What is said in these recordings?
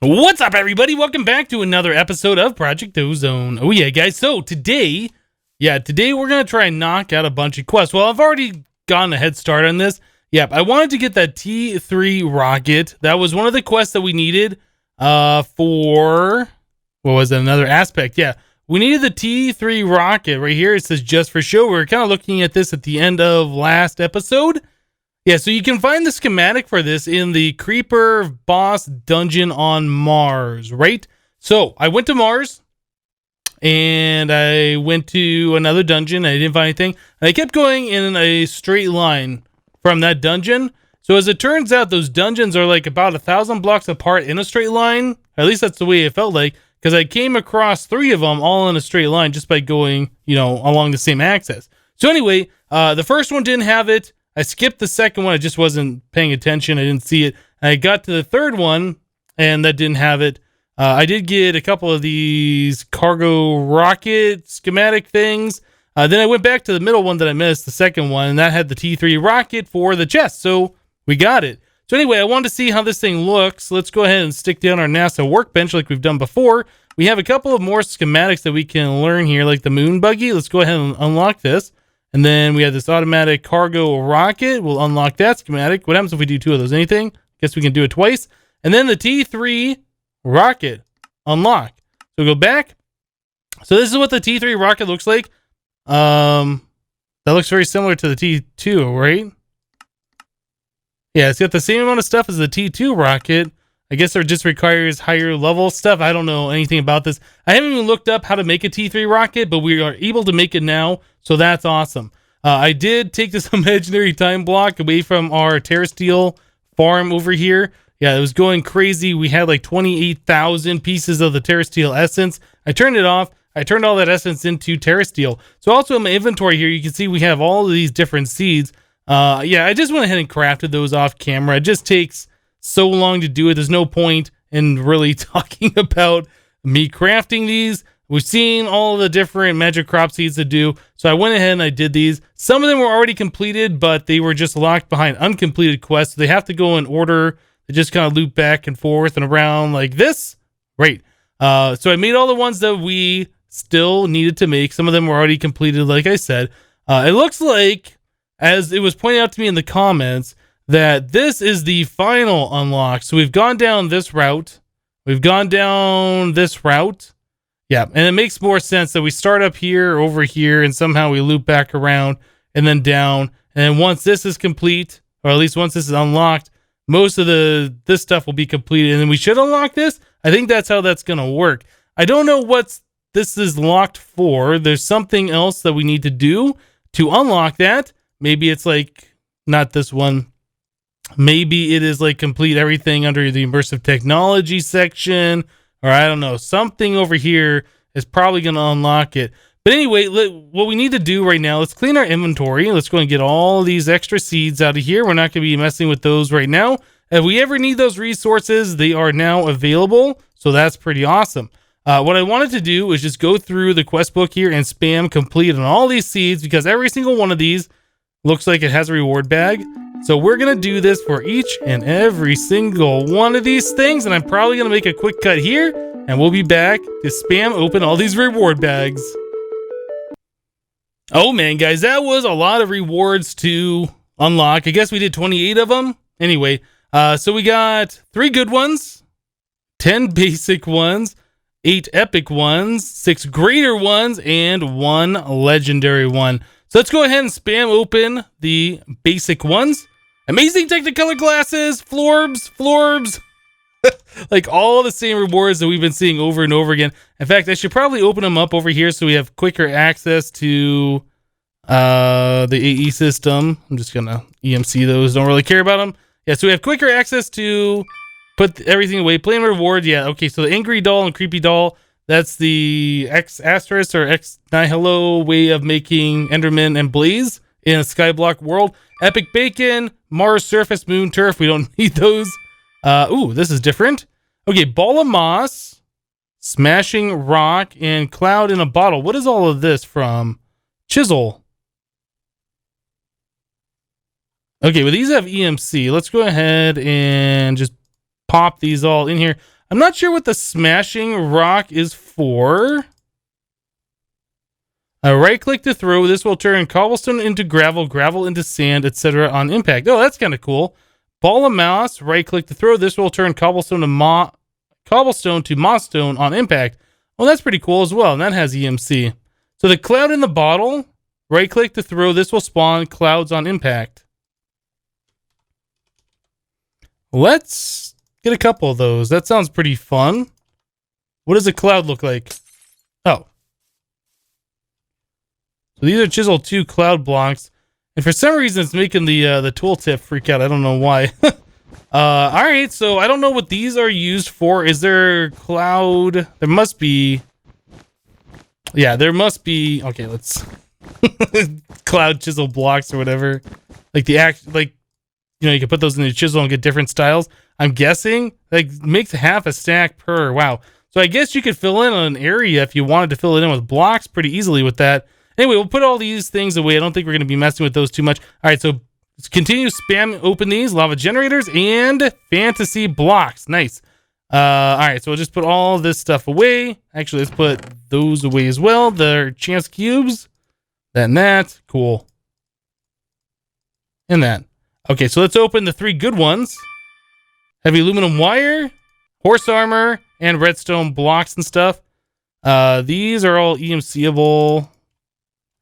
What's up, everybody? Welcome back to another episode of Project Ozone. Oh yeah, guys. So today we're gonna try and knock out a bunch of quests. Well, I've already gotten a head start on this. Yep, I wanted to get that T3 rocket. That was one of the quests that we needed for what was it? Another aspect. Yeah, we needed the T3 rocket right here. It says just for show. We were kind of looking at this at the end of last episode. Yeah, so you can find the schematic for this in the Creeper boss dungeon on Mars, right? So I went to Mars and I went to another dungeon. I didn't find anything. And I kept going in a straight line from that dungeon. So as it turns out, those dungeons are like about 1,000 blocks apart in a straight line. At least that's the way it felt like, because I came across 3 of them all in a straight line just by going, along the same axis. So anyway, the first one didn't have it. I skipped the second one. I just wasn't paying attention. I didn't see it. I got to the third one, and that didn't have it. I did get a couple of these cargo rocket schematic things. Then I went back to the middle one that I missed, the second one, and that had the T3 rocket for the chest. So we got it. So anyway, I wanted to see how this thing looks. Let's go ahead and stick down our NASA workbench like we've done before. We have a couple of more schematics that we can learn here, like the moon buggy. Let's go ahead and unlock this. And then we have this automatic cargo rocket. We'll unlock that schematic. What happens if we do 2 of those? Anything? Guess we can do it twice. And then the T3 rocket unlock. So go back. So this is what the T3 rocket looks like. That looks very similar to the T2, right? Yeah, it's got the same amount of stuff as the T2 rocket. I guess it just requires higher level stuff. I don't know anything about this. I haven't even looked up how to make a T3 rocket, but we are able to make it now, so that's awesome. I did take this imaginary time block away from our terrestrial farm over here. Yeah, it was going crazy. We had like 28,000 pieces of the terrestrial essence. I turned it off. I turned all that essence into terrestrial. So also in my inventory here, you can see we have all of these different seeds. Yeah, I just went ahead and crafted those off camera. It just takes so long to do it. There's no point in really talking about me crafting these. We've seen all of the different magic crop seeds to do, so I went ahead and I did these. Some of them were already completed, but they were just locked behind uncompleted quests. So they have to go in order. They just kind of loop back and forth and around like this. Right. So I made all the ones that we still needed to make. Some of them were already completed, like I said. It looks like, as it was pointed out to me in the comments, that this is the final unlock. So we've gone down this route. We've gone down this route. Yeah, and it makes more sense that we start up here, over here, and somehow we loop back around and then down. And then once this is complete, or at least once this is unlocked, most of this stuff will be completed. And then we should unlock this. I think that's how that's going to work. I don't know what this is locked for. There's something else that we need to do to unlock that. Maybe it's like, not this one. Maybe it is like complete everything under the immersive technology section, or I don't know, something over here is probably going to unlock it. But anyway, what we need to do right now, let's clean our inventory. Let's go and get all these extra seeds out of here. We're not going to be messing with those right now. If we ever need those resources, they are now available. So that's pretty awesome. What I wanted to do is just go through the quest book here and spam complete on all these seeds, because every single one of these looks like it has a reward bag. So we're going to do this for each and every single one of these things. And I'm probably going to make a quick cut here, and we'll be back to spam open all these reward bags. Oh man, guys, that was a lot of rewards to unlock. I guess we did 28 of them. Anyway, so we got 3 good ones, 10 basic ones, 8 epic ones, 6 greater ones, and 1 legendary one. So let's go ahead and spam open the basic ones. Amazing Technicolor glasses, florbs, like all the same rewards that we've been seeing over and over again. In fact, I should probably open them up over here so we have quicker access to the AE system. I'm just gonna EMC those, don't really care about them. Yeah, so we have quicker access to put everything away. Plain reward, yeah, okay, so the angry doll and creepy doll, that's the X asterisk or X nihilo way of making Enderman and Blaze in a skyblock world. Epic bacon, Mars surface, moon turf. We don't need those. Ooh, this is different. Okay, ball of moss, smashing rock, and cloud in a bottle. What is all of this from? Chisel. Okay, well, these have EMC. Let's go ahead and just pop these all in here. I'm not sure what the smashing rock is for. Right click to throw. This will turn cobblestone into gravel, gravel into sand, etc. on impact. Oh, that's kind of cool. Ball of moss. Right click to throw. This will turn cobblestone to moss stone on impact. Well, that's pretty cool as well. And that has EMC. So the cloud in the bottle. Right click to throw. This will spawn clouds on impact. Let's get a couple of those. That sounds pretty fun. What does a cloud look like? Oh. So these are Chisel 2 cloud blocks. And for some reason, it's making the tooltip freak out. I don't know why. All right, so I don't know what these are used for. Is there cloud? There must be. Yeah, there must be. Okay, let's cloud chisel blocks or whatever. Like you can put those in the chisel and get different styles. I'm guessing like makes half a stack per. Wow. So I guess you could fill in an area if you wanted to fill it in with blocks pretty easily with that. Anyway, we'll put all these things away. I don't think we're going to be messing with those too much. All right, so let's continue spam open these lava generators and fantasy blocks. Nice. All right, so we'll just put all this stuff away. Actually, let's put those away as well. The chance cubes, that and that. Cool. And that. Okay, so let's open the 3 good ones. Heavy aluminum wire, horse armor, and redstone blocks and stuff. These are all EMCable.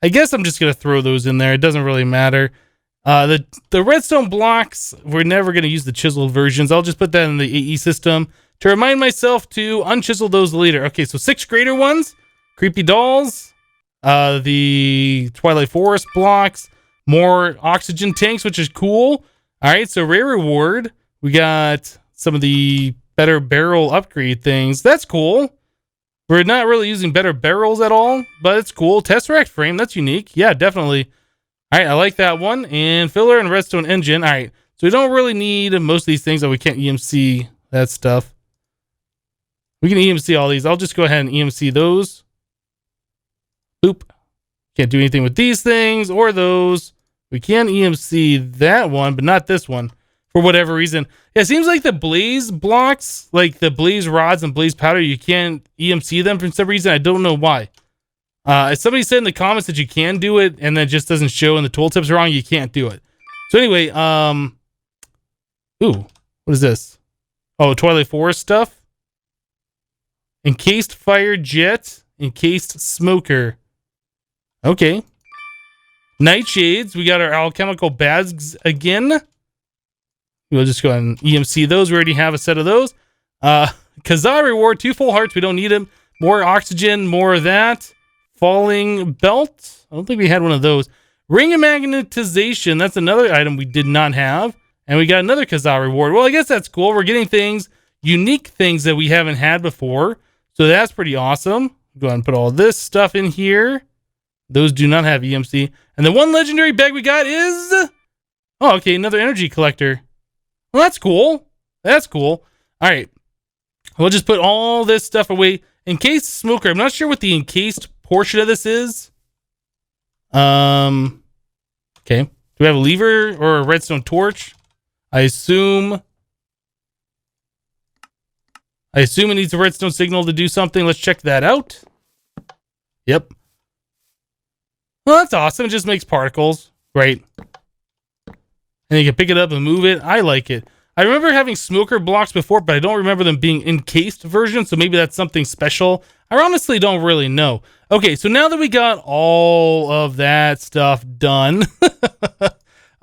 I guess I'm just going to throw those in there. It doesn't really matter. The redstone blocks, we're never going to use the chiseled versions. I'll just put that in the AE system to remind myself to unchisel those later. Okay, so 6 greater ones, creepy dolls, the Twilight Forest blocks, more oxygen tanks, which is cool. All right, so rare reward. We got some of the better barrel upgrade things. That's cool. We're not really using better barrels at all, but it's cool. Tesseract frame, that's unique. Yeah, definitely. All right, I like that one. And filler and redstone engine. All right, so we don't really need most of these things that we can't EMC that stuff. We can EMC all these. I'll just go ahead and EMC those. Boop. Can't do anything with these things or those. We can EMC that one, but not this one for whatever reason. Yeah, it seems like the blaze blocks, like the blaze rods and blaze powder, you can't EMC them for some reason. I don't know why. Somebody said in the comments that you can do it and then it just doesn't show and the tooltip's wrong. You can't do it. So anyway, ooh, what is this? Oh, Twilight Forest stuff. Encased fire jet, encased smoker. Okay. Nightshades. We got our alchemical bags again. We'll just go ahead and EMC those. We already have a set of those. Kazaa reward, 2 full hearts. We don't need them. More oxygen, more of that. Falling belt. I don't think we had one of those. Ring of magnetization. That's another item we did not have. And we got another Kazaa reward. Well, I guess that's cool. We're getting things, unique things that we haven't had before. So that's pretty awesome. Go ahead and put all this stuff in here. Those do not have EMC. And the one legendary bag we got is... Oh, okay, another energy collector. Well, that's cool. That's cool. All right. We'll just put all this stuff away. Encased smoker. I'm not sure what the encased portion of this is. Okay. Do we have a lever or a redstone torch? I assume it needs a redstone signal to do something. Let's check that out. Yep. Well, that's awesome. It just makes particles. Right. And you can pick it up and move it. I like it. I remember having smoker blocks before, but I don't remember them being encased versions, so maybe that's something special. I honestly don't really know. Okay, so now that we got all of that stuff done,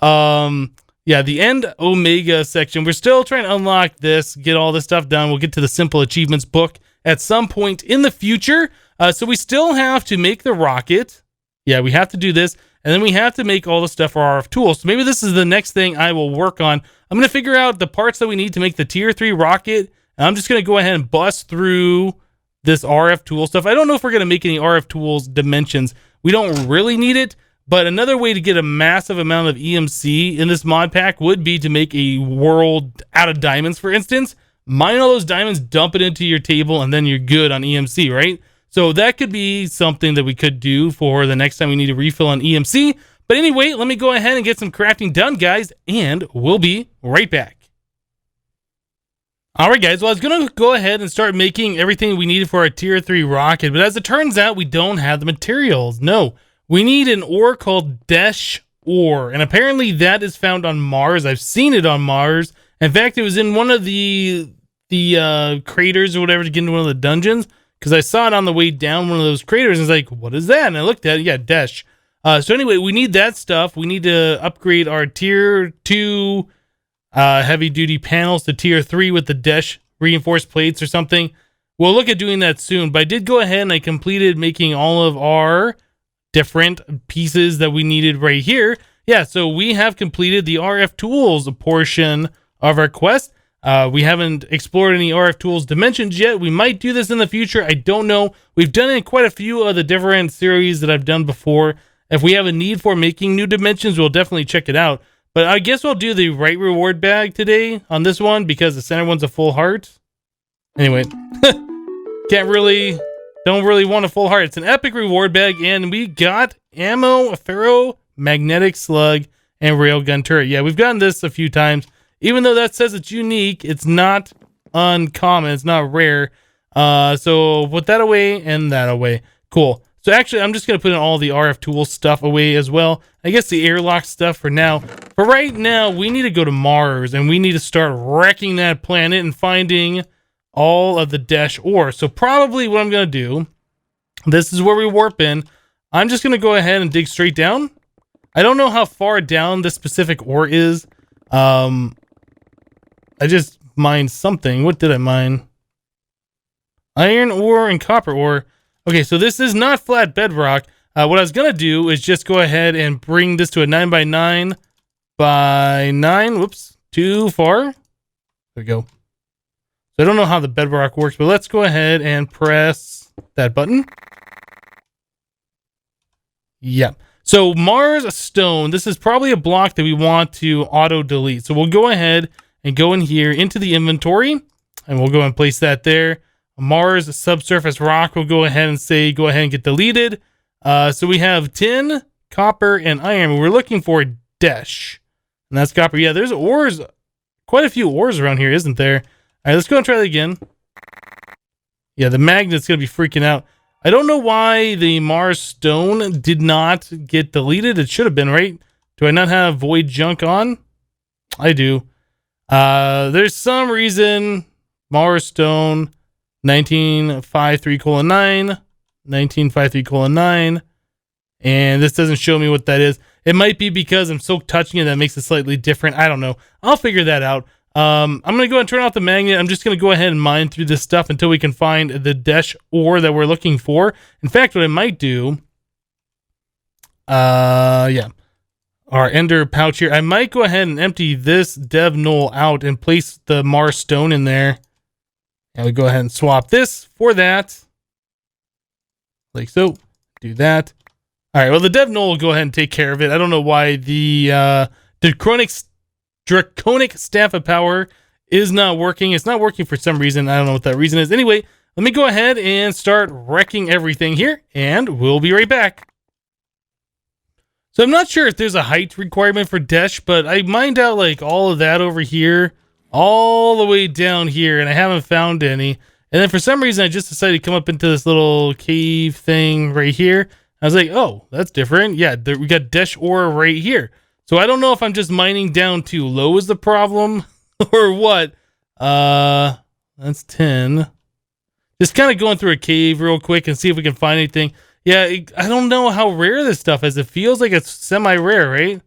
yeah, the end Omega section, we're still trying to unlock this, get all this stuff done. We'll get to the simple achievements book at some point in the future. So we still have to make the rocket. Yeah, we have to do this. And then we have to make all the stuff for RF tools. So maybe this is the next thing I will work on. I'm going to figure out the parts that we need to make the tier 3 rocket. And I'm just going to go ahead and bust through this RF tool stuff. I don't know if we're going to make any RF tools dimensions. We don't really need it. But another way to get a massive amount of EMC in this mod pack would be to make a world out of diamonds, for instance. Mine all those diamonds, dump it into your table, and then you're good on EMC, right? So that could be something that we could do for the next time we need a refill on EMC. But anyway, let me go ahead and get some crafting done, guys, and we'll be right back. All right, guys. Well, I was going to go ahead and start making everything we needed for our tier 3 rocket, but as it turns out, we don't have the materials. No, we need an ore called Desh ore, and apparently that is found on Mars. I've seen it on Mars. In fact, it was in one of the craters or whatever to get into one of the dungeons, because I saw it on the way down one of those craters, and I was like, what is that? And I looked at it. Yeah, Desh. So anyway, we need that stuff. We need to upgrade our tier 2 heavy duty panels to tier 3 with the Desh reinforced plates or something. We'll look at doing that soon, but I did go ahead and I completed making all of our different pieces that we needed right here. Yeah, so we have completed the RF tools portion of our quest. We haven't explored any RF tools dimensions yet. We might do this in the future. I don't know. We've done it in quite a few of the different series that I've done before. If we have a need for making new dimensions, we'll definitely check it out. But I guess we'll do the right reward bag today on this one because the center one's a full heart. Anyway, don't really want a full heart. It's an epic reward bag, and we got ammo, a ferromagnetic slug, and railgun turret. Yeah, we've gotten this a few times. Even though that says it's unique, it's not uncommon. It's not rare. So put that away and that away. Cool. So actually, I'm just going to put in all the RF tool stuff away as well. I guess the airlock stuff for now. But right now, we need to go to Mars, and we need to start wrecking that planet and finding all of the Desh ore. So probably what I'm going to do, this is where we warp in. I'm just going to go ahead and dig straight down. I don't know how far down this specific ore is. I just mined something. What did I mine? Iron ore and copper ore. Okay, so this is not flat bedrock. What I was going to do is just go ahead and bring this to a 9x9 by 9. Whoops, too far. There we go. So I don't know how the bedrock works, but let's go ahead and press that button. Yeah. So Mars stone, this is probably a block that we want to auto delete. So we'll go ahead and go in here into the inventory, and we'll go and place that there. Mars subsurface rock will go ahead and say, go ahead and get deleted. So we have tin, copper, and iron. We're looking for Desh, and that's copper. Yeah, there's ores, quite a few ores around here, isn't there? All right, let's go and try that again. Yeah, the magnet's going to be freaking out. I don't know why the Mars stone did not get deleted. It should have been, right? Do I not have void junk on? I do. There's some reason Mars stone 1953:9, 1953:9, and this doesn't show me what that is. It might be because I'm so touching it that makes it slightly different. I don't know. I'll figure that out. I'm going to go and turn off the magnet. I'm just going to go ahead and mine through this stuff until we can find the Desh ore that we're looking for. In fact, what I might do, yeah, our ender pouch here. I might go ahead and empty this dev knoll out and place the Mars stone in there. And we go ahead and swap this for that. Like so. Do that. All right, well, the dev knoll will go ahead and take care of it. I don't know why the Draconic Staff of Power is not working. It's not working for some reason. I don't know what that reason is. Anyway, let me go ahead and start wrecking everything here, and we'll be right back. So I'm not sure if there's a height requirement for Desh, but I mined out like all of that over here, all the way down here, and I haven't found any. And then for some reason, I just decided to come up into this little cave thing right here. I was like, oh, that's different. Yeah, we got Desh ore right here. So I don't know if I'm just mining down too low is the problem or what. That's 10. Just kind of going through a cave real quick and see if we can find anything. Yeah, I don't know how rare this stuff is. It feels like it's semi-rare, right?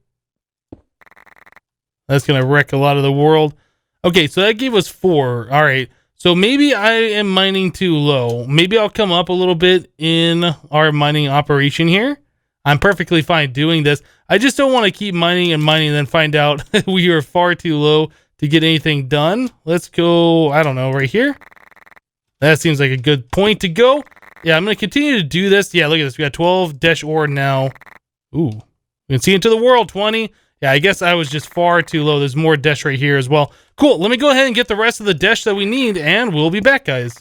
That's going to wreck a lot of the world. Okay, so that gave us 4. All right. So maybe I am mining too low. Maybe I'll come up a little bit in our mining operation here. I'm perfectly fine doing this. I just don't want to keep mining and then find out we are far too low to get anything done. Let's go, I don't know, right here. That seems like a good point to go. Yeah, I'm going to continue to do this. Yeah, look at this. We got 12 Desh ore now. Ooh, we can see into the world, 20. Yeah, I guess I was just far too low. There's more Desh right here as well. Cool, let me go ahead and get the rest of the Desh that we need, and we'll be back, guys.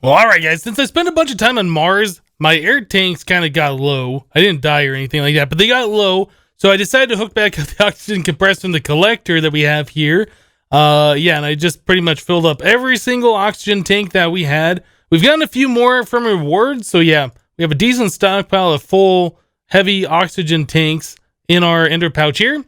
Well, all right, guys. Since I spent a bunch of time on Mars, my air tanks kind of got low. I didn't die or anything like that, but they got low. So I decided to hook back up the oxygen compressor from the collector that we have here. Yeah, and I just pretty much filled up every single oxygen tank that we had. We've gotten a few more from rewards, so yeah, we have a decent stockpile of full heavy oxygen tanks in our ender pouch here.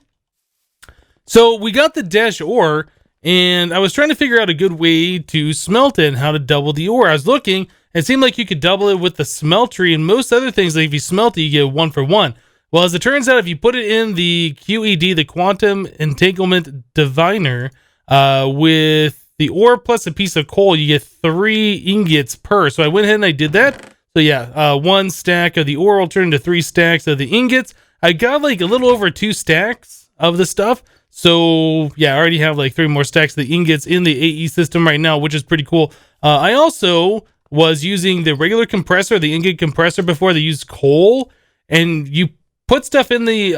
So we got the dash ore, and I was trying to figure out a good way to smelt it and how to double the ore. I was looking, it seemed like you could double it with the smeltery and most other things. Like if you smelt it, you get 1 for 1. Well, as it turns out, if you put it in the QED, the Quantum Entanglement Diviner, with the ore plus a piece of coal, you get 3 ingots per. So I went ahead and I did that. So yeah, 1 stack of the ore will turn into 3 stacks of the ingots. I got like a little over 2 stacks of the stuff. So yeah, I already have like 3 more stacks of the ingots in the AE system right now, which is pretty cool. I also was using the regular compressor, the ingot compressor, before. They used coal, and you put stuff in the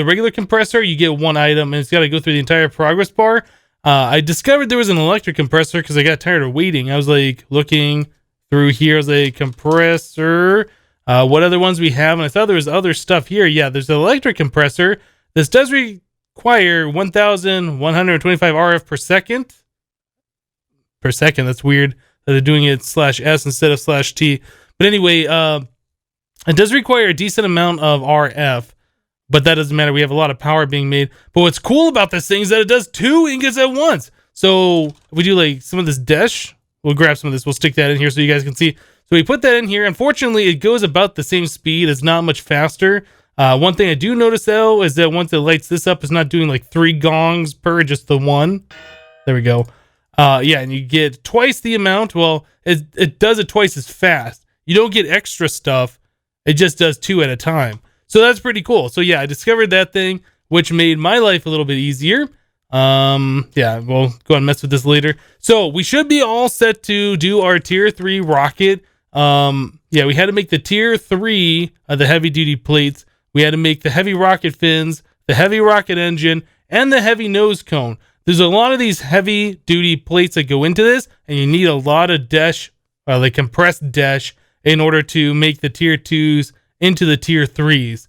regular compressor, you get 1 item, and it's got to go through the entire progress bar. I discovered there was an electric compressor because I got tired of waiting. I was like looking through here as a compressor. What other ones we have? And I thought there was other stuff here. Yeah, there's an electric compressor. This does require 1,125 RF per second. Per second, that's weird that they're doing it /S instead of /T. But anyway, it does require a decent amount of RF. But that doesn't matter. We have a lot of power being made. But what's cool about this thing is that it does 2 ingots at once. So if we do like some of this dash, we'll grab some of this. We'll stick that in here so you guys can see. So we put that in here. Unfortunately, it goes about the same speed. It's not much faster. One thing I do notice though is that once it lights this up, it's not doing like 3 gongs per, just the 1. There we go. Yeah, and you get twice the amount. Well, it does it twice as fast. You don't get extra stuff. It just does 2 at a time. So that's pretty cool. So yeah, I discovered that thing, which made my life a little bit easier. Yeah, we'll go and mess with this later. So we should be all set to do our tier 3 rocket. Yeah, we had to make the tier 3 of the heavy duty plates. We had to make the heavy rocket fins, the heavy rocket engine, and the heavy nose cone. There's a lot of these heavy duty plates that go into this, and you need a lot of dash, like compressed dash, in order to make the tier 2s into the tier 3s.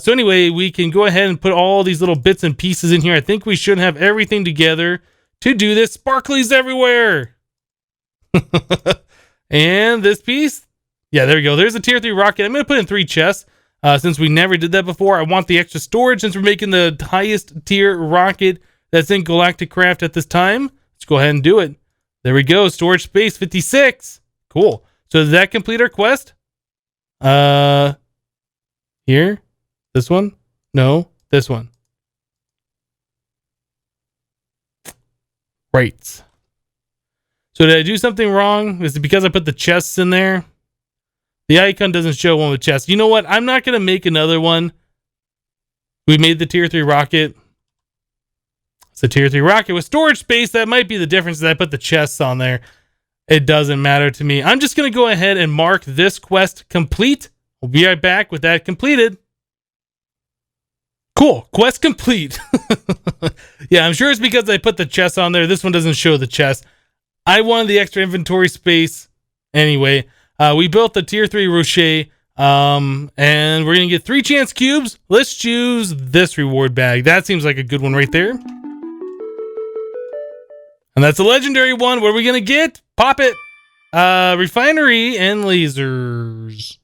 So anyway, we can go ahead and put all these little bits and pieces in here. I think we should have everything together to do this. Sparklies everywhere. And this piece. Yeah, there we go. There's a tier 3 rocket. I'm going to put in 3 chests. Since we never did that before, I want the extra storage since we're making the highest tier rocket that's in Galacticraft at this time. Let's go ahead and do it. There we go. Storage space 56. Cool. So does that complete our quest? Here? This one? No, this one. Right. So did I do something wrong? Is it because I put the chests in there? The icon doesn't show one with chests. You know what? I'm not going to make another one. We made the tier 3 rocket. It's a tier 3 rocket with storage space. That might be the difference that I put the chests on there. It doesn't matter to me. I'm just going to go ahead and mark this quest complete. We'll be right back with that completed. Cool. Quest complete. Yeah, I'm sure it's because I put the chest on there. This one doesn't show the chest. I wanted the extra inventory space. Anyway, we built the tier 3 Rocher. And we're going to get 3 chance cubes. Let's choose this reward bag. That seems like a good one right there. And that's a legendary one. What are we going to get? Pop it. Refinery and lasers.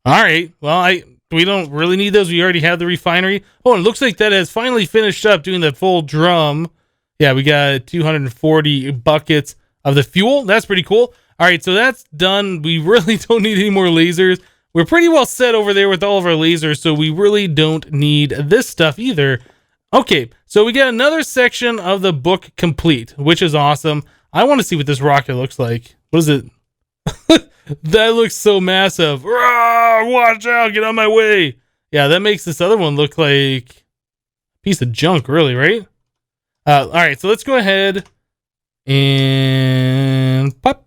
All right. Well, we don't really need those. We already have the refinery. Oh, and it looks like that has finally finished up doing the full drum. Yeah, we got 240 buckets of the fuel. That's pretty cool. All right, so that's done. We really don't need any more lasers. We're pretty well set over there with all of our lasers, so we really don't need this stuff either. Okay, so we got another section of the book complete, which is awesome. I want to see what this rocket looks like. What is it? That looks so massive. Rawr, watch out, get out of my way. Yeah, that makes this other one look like a piece of junk, really, right? All right, so let's go ahead and pop.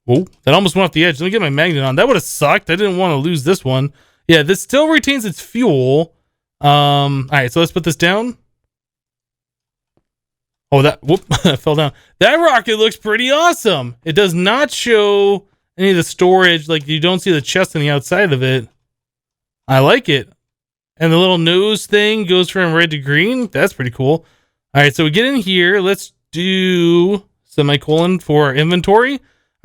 Whoa, that almost went off the edge. Let me get my magnet on. That would have sucked. I didn't want to lose this one. Yeah, this still retains its fuel. All right, so let's put this down. Oh, whoop, I fell down. That rocket looks pretty awesome. It does not show any of the storage. Like, you don't see the chest on the outside of it. I like it. And the little nose thing goes from red to green. That's pretty cool. All right, so we get in here. Let's do semicolon for our inventory. All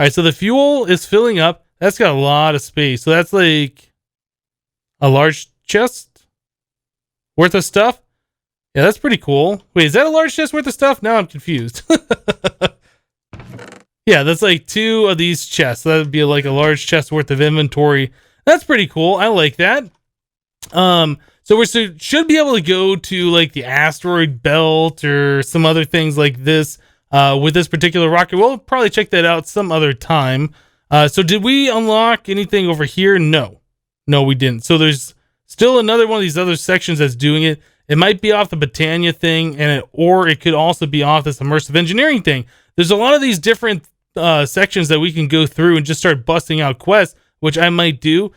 right, so the fuel is filling up. That's got a lot of space. So that's like a large chest worth of stuff. Yeah, that's pretty cool. Wait, is that a large chest worth of stuff? Now I'm confused. Yeah, that's like 2 of these chests. So that would be like a large chest worth of inventory. That's pretty cool. I like that. So we should be able to go to like the asteroid belt or some other things like this with this particular rocket. We'll probably check that out some other time. So did we unlock anything over here? No, we didn't. So there's still another one of these other sections that's doing it. It might be off the Botania thing, or it could also be off this immersive engineering thing. There's a lot of these different sections that we can go through and just start busting out quests, which I might do.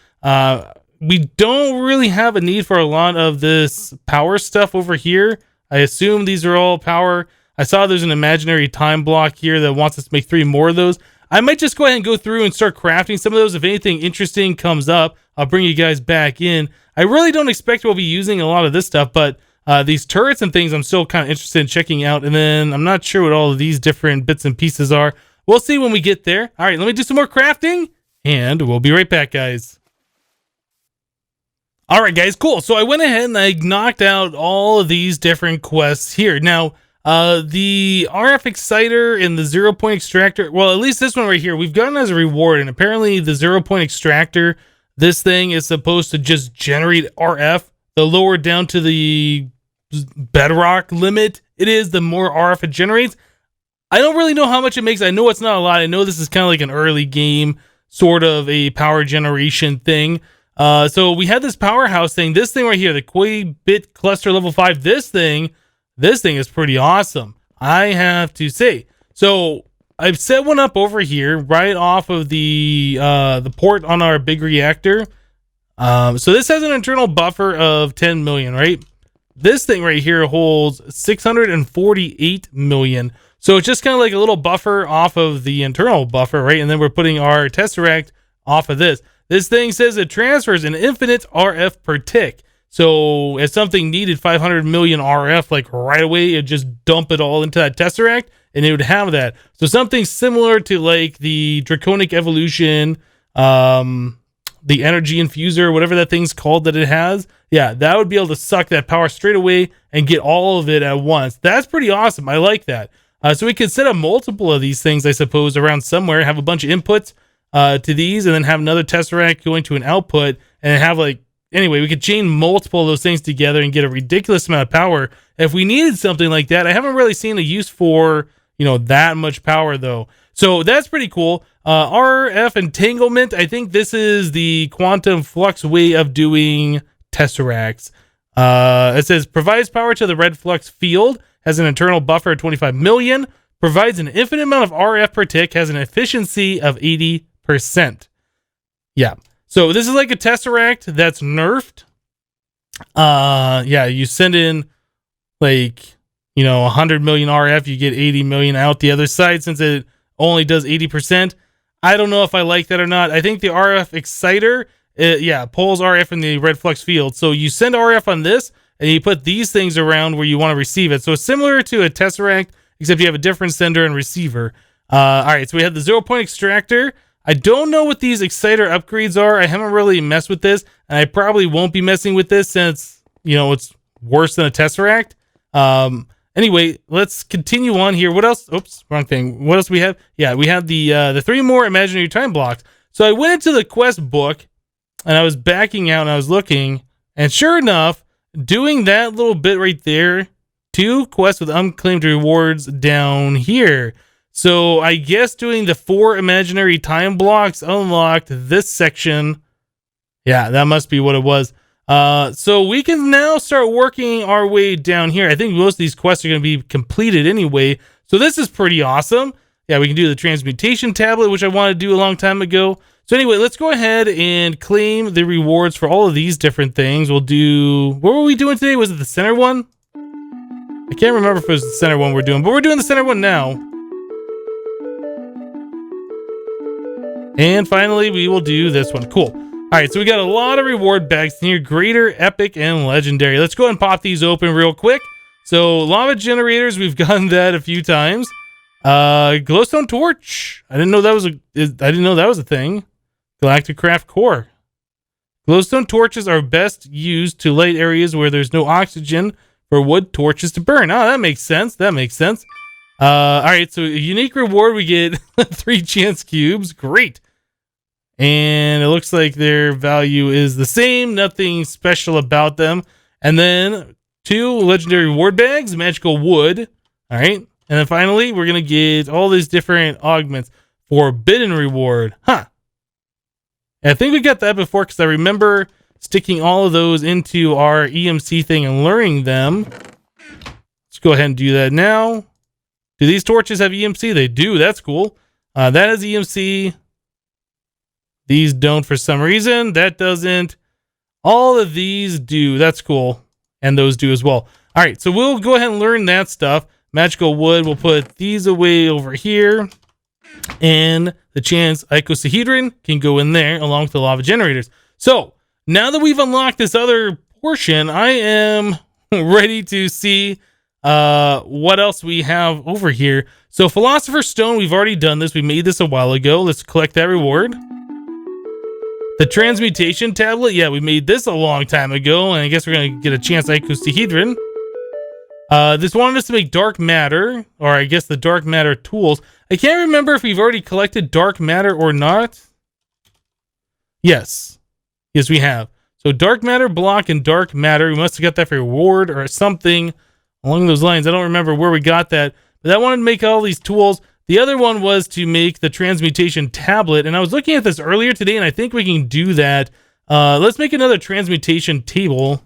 We don't really have a need for a lot of this power stuff over here. I assume these are all power. I saw there's an imaginary time block here that wants us to make 3 more of those. I might just go ahead and go through and start crafting some of those. If anything interesting comes up, I'll bring you guys back in. I really don't expect we'll be using a lot of this stuff, but these turrets and things I'm still kind of interested in checking out. And then I'm not sure what all of these different bits and pieces are. We'll see when we get there. All right, let me do some more crafting, and we'll be right back, guys. All right, guys, cool. So I went ahead and I knocked out all of these different quests here. Now, the RF Exciter and the 0-point Extractor, well, at least this one right here, we've gotten as a reward, and apparently the 0-point Extractor, this thing is supposed to just generate RF. The lower down to the bedrock limit it is, the more RF it generates. I don't really know how much it makes. I know it's not a lot. I know this is kind of like an early game sort of a power generation thing. So we had this powerhouse thing. This thing right here, the Koi Bit Cluster Level 5. This thing is pretty awesome, I have to say. So I've set one up over here right off of the port on our big reactor. So this has an internal buffer of 10 million, right? This thing right here holds 648 million. So it's just kind of like a little buffer off of the internal buffer, right? And then we're putting our Tesseract off of this. This thing says it transfers an infinite RF per tick. So if something needed 500 million RF, like right away, it'd just dump it all into that Tesseract and it would have that. So something similar to like the Draconic Evolution, the Energy Infuser, whatever that thing's called that it has. Yeah, that would be able to suck that power straight away and get all of it at once. That's pretty awesome. I like that. So we could set up multiple of these things, I suppose, around somewhere, have a bunch of inputs to these, and then have another Tesseract going to an output, and have like, anyway, we could chain multiple of those things together and get a ridiculous amount of power. If we needed something like that, I haven't really seen a use for, that much power though. So that's pretty cool. RF Entanglement, I think this is the QuantumFlux way of doing Tesseracts. It says provides power to the red flux field, has an internal buffer of 25 million, provides an infinite amount of RF per tick, has an efficiency of 80%. Yeah. So this is like a Tesseract that's nerfed. Yeah, you send in like, 100 million RF, you get 80 million out the other side since it only does 80%. I don't know if I like that or not. I think the RF Exciter, pulls RF from the red flux field. So you send RF on this, and you put these things around where you want to receive it. So it's similar to a Tesseract, except you have a different sender and receiver. All right, so we have the 0-point Extractor. I don't know what these Exciter upgrades are. I haven't really messed with this, and I probably won't be messing with this since, it's worse than a Tesseract. Anyway, let's continue on here. What else? Oops, wrong thing. What else we have? Yeah, we have the 3 more imaginary time blocks. So I went into the quest book, and I was backing out, and I was looking, and sure enough, doing that little bit right there, 2 quests with unclaimed rewards down here. So I guess doing the 4 imaginary time blocks unlocked this section. Yeah, that must be what it was. So we can now start working our way down here. I think most of these quests are going to be completed anyway. So this is pretty awesome. Yeah, we can do the Transmutation Tablet, which I wanted to do a long time ago. So anyway, let's go ahead and claim the rewards for all of these different things. We'll do... What were we doing today? Was it the center one? I can't remember if it was the center one we're doing, but we're doing the center one now. And finally, we will do this one. Cool. All right, so we got a lot of reward bags in here. Greater, Epic, and Legendary. Let's go ahead and pop these open real quick. So lava generators, we've gotten that a few times. Glowstone Torch. I didn't know that was a thing. Galacticraft core. Glowstone torches are best used to light areas where there's no oxygen for wood torches to burn. Oh, that makes sense. That makes sense. All right, so a unique reward, we get 3 chance cubes. Great. And it looks like their value is the same. Nothing special about them. And then 2 legendary reward bags, magical wood. All right. And then finally, we're going to get all these different augments. Forbidden reward. Huh. And I think we got that before because I remember sticking all of those into our EMC thing and learning them. Let's go ahead and do that now. Do these torches have EMC? They do. That's cool. That is EMC. These don't for some reason. That doesn't. All of these do. That's cool. And those do as well. All right. So we'll go ahead and learn that stuff. Magical wood. We'll put these away over here. And the chance icosahedron can go in there along with the lava generators. So now that we've unlocked this other portion, I am ready to see what else we have over here. So Philosopher's Stone, we've already done this. We made this a while ago. Let's collect that reward. The Transmutation Tablet, yeah, we made this a long time ago, and I guess we're going to get a chance icosahedron. This wanted us to make dark matter, or I guess the dark matter tools. I can't remember if we've already collected dark matter or not. Yes. Yes, we have. So dark matter block and dark matter. We must have got that for reward or something along those lines. I don't remember where we got that, but I wanted to make all these tools. The other one was to make the Transmutation Tablet, and I was looking at this earlier today, and I think we can do that. Let's make another Transmutation Table.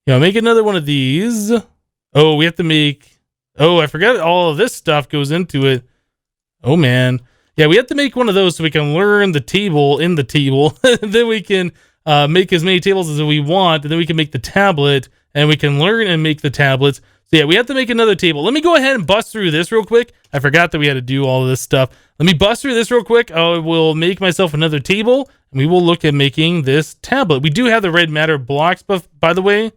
Yeah, make another one of these. Oh, we have to make... Oh, I forgot all of this stuff goes into it. Oh, man. Yeah, we have to make one of those so we can learn the table in the table. Then we can make as many tables as we want, and then we can make the tablet, and we can learn and make the tablets. So yeah, we have to make another table. Let me go ahead and bust through this real quick. I forgot that we had to do all of this stuff. Let me bust through this real quick. I will make myself another table, and we will look at making this tablet. We do have the red matter blocks, by the way.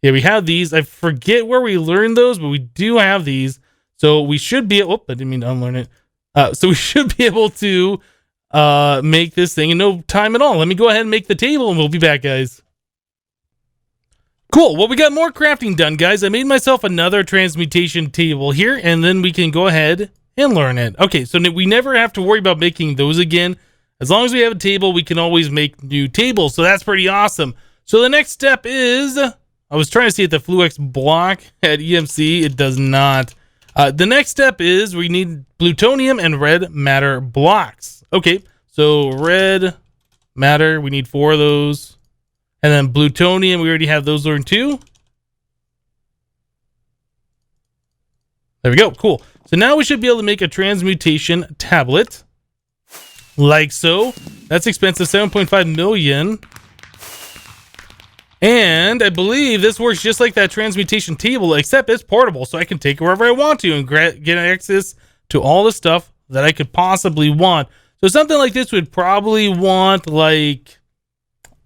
Yeah, we have these. I forget where we learned those, but we do have these. So we should be... Oh, I didn't mean to unlearn it. So we should be able to make this thing in no time at all. Let me go ahead and make the table, and we'll be back, guys. Cool. Well, we got more crafting done, guys. I made myself another transmutation table here, and then we can go ahead and learn it. Okay, so we never have to worry about making those again. As long as we have a table, we can always make new tables. So that's pretty awesome. So the next step is... I was trying to see if the Fluix block at EMC. It does not. The next step is we need plutonium and red matter blocks. Okay, so red matter, we need 4 of those. And then plutonium, we already have those learned too. There we go, cool. So now we should be able to make a transmutation tablet. Like so. That's expensive, 7.5 million. And I believe this works just like that transmutation table, except it's portable, so I can take it wherever I want to and get access to all the stuff that I could possibly want. So something like this would probably want like,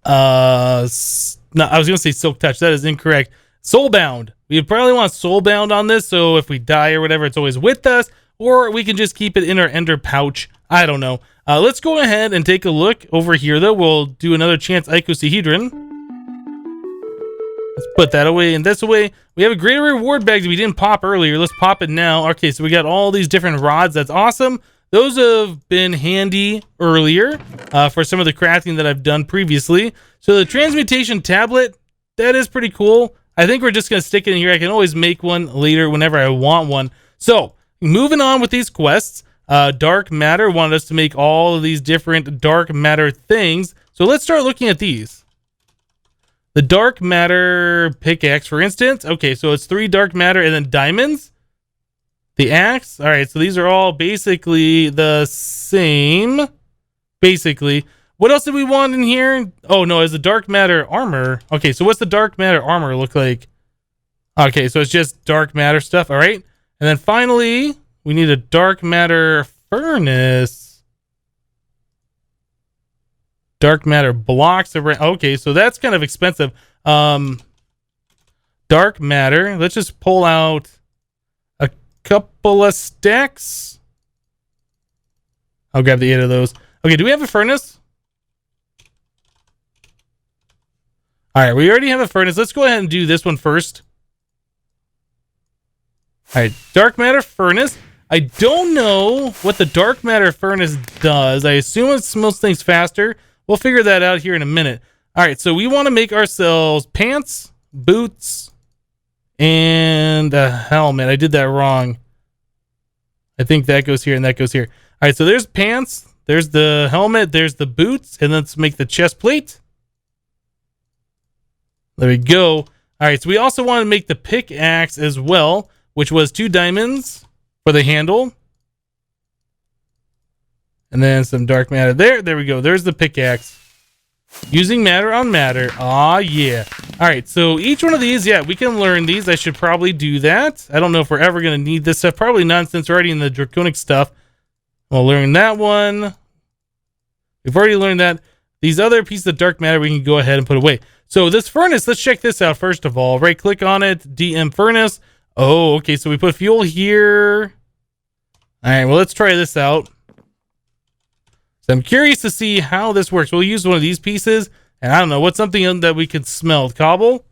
no, I was going to say Silk Touch. That is incorrect. Soulbound. We would probably want Soulbound on this, so if we die or whatever, it's always with us, or we can just keep it in our ender pouch. I don't know. Let's go ahead and take a look over here, though. We'll do another chance icosahedron. Let's put that away and this away. We have a greater reward bag that we didn't pop earlier. Let's pop it now. Okay, so we got all these different rods. That's awesome. Those have been handy earlier for some of the crafting that I've done previously. So the transmutation tablet, that is pretty cool. I think we're just going to stick it in here. I can always make one later whenever I want one. So moving on with these quests, dark matter wanted us to make all of these different dark matter things. So let's start looking at these. The dark matter pickaxe, for instance. Okay, so it's 3 dark matter and then diamonds. The axe. All right, so these are all basically the same. Basically. What else did we want in here? Oh, no, it's the dark matter armor. Okay, so what's the dark matter armor look like? Okay, so it's just dark matter stuff. All right. And then finally, we need a dark matter furnace. Dark matter blocks. Okay, so that's kind of expensive. dark matter. Let's just pull out a couple of stacks. I'll grab the 8 of those. Okay, do we have a furnace? All right, we already have a furnace. Let's go ahead and do this one first. All right, dark matter furnace. I don't know what the dark matter furnace does. I assume it smelts things faster. We'll figure that out here in a minute. All right, so we want to make ourselves pants, boots, and a helmet. I did that wrong. I think that goes here and that goes here. All right, so there's pants, there's the helmet, there's the boots, and let's make the chest plate. There we go. All right, so we also want to make the pickaxe as well, which was 2 diamonds for the handle. And then some dark matter there. There we go. There's the pickaxe. Using matter on matter. Aw, yeah. All right, so each one of these, yeah, we can learn these. I should probably do that. I don't know if we're ever going to need this stuff. Probably not, since we're already in the draconic stuff. We'll learn that one. We've already learned that. These other pieces of dark matter we can go ahead and put away. So this furnace, let's check this out first of all. Right click on it, DM furnace. Oh, okay, so we put fuel here. All right, well, let's try this out. So I'm curious to see how this works. We'll use one of these pieces, and I don't know, what's something that we can smelt? Cobble? All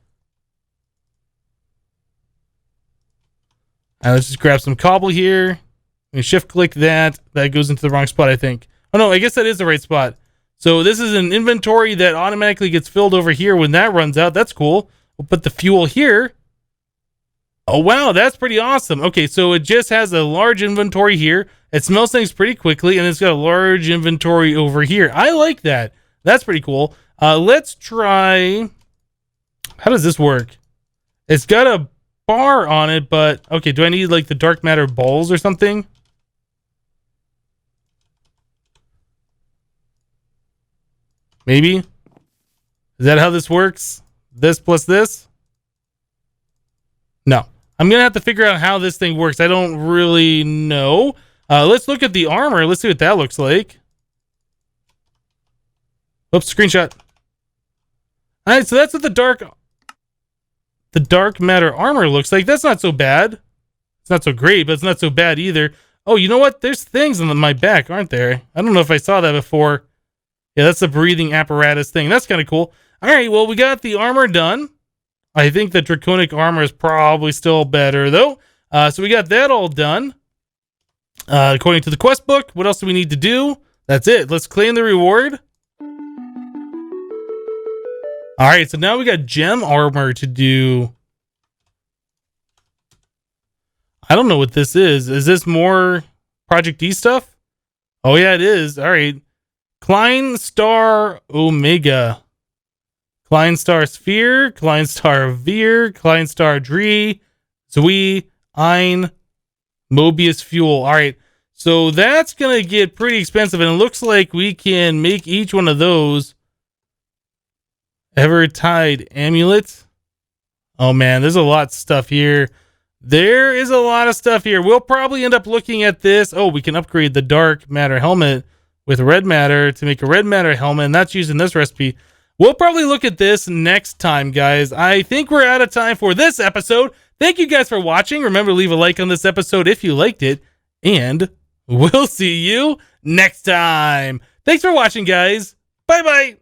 right, let's just grab some cobble here. And shift click that. That goes into the wrong spot, I think. Oh no, I guess that is the right spot. So this is an inventory that automatically gets filled over here when that runs out. That's cool. We'll put the fuel here. Oh, wow, that's pretty awesome. Okay, so it just has a large inventory here. It smells things pretty quickly, and it's got a large inventory over here. I like that. That's pretty cool. Let's try... How does this work? It's got a bar on it, but... Okay, do I need, like, the dark matter balls or something? Maybe? Is that how this works? This plus this? No. I'm going to have to figure out how this thing works. I don't really know. Let's look at the armor. Let's see what that looks like. Oops, screenshot. All right, so that's what the dark matter armor looks like. That's not so bad. It's not so great, but it's not so bad either. Oh, you know what? There's things on my back, aren't there? I don't know if I saw that before. Yeah, that's the breathing apparatus thing. That's kind of cool. All right, well, we got the armor done. I think the draconic armor is probably still better, though. So we got that all done. According to the quest book, what else do we need to do? That's it. Let's claim the reward. All right, so now we got gem armor to do. I don't know what this is. Is this more Project D stuff? Oh, yeah, it is. All right. Klein Star Omega. Klein Star Sphere. Klein Star Veer. Klein Star Dree. Zui. Ein. Mobius Fuel. All right. So that's going to get pretty expensive. And it looks like we can make each one of those. Evertide Amulet. Oh, man. There's a lot of stuff here. There is a lot of stuff here. We'll probably end up looking at this. Oh, we can upgrade the dark matter helmet with red matter to make a red matter helmet. And that's using this recipe. We'll probably look at this next time, guys. I think we're out of time for this episode. Thank you guys for watching. Remember to leave a like on this episode if you liked it. And we'll see you next time. Thanks for watching, guys. Bye-bye.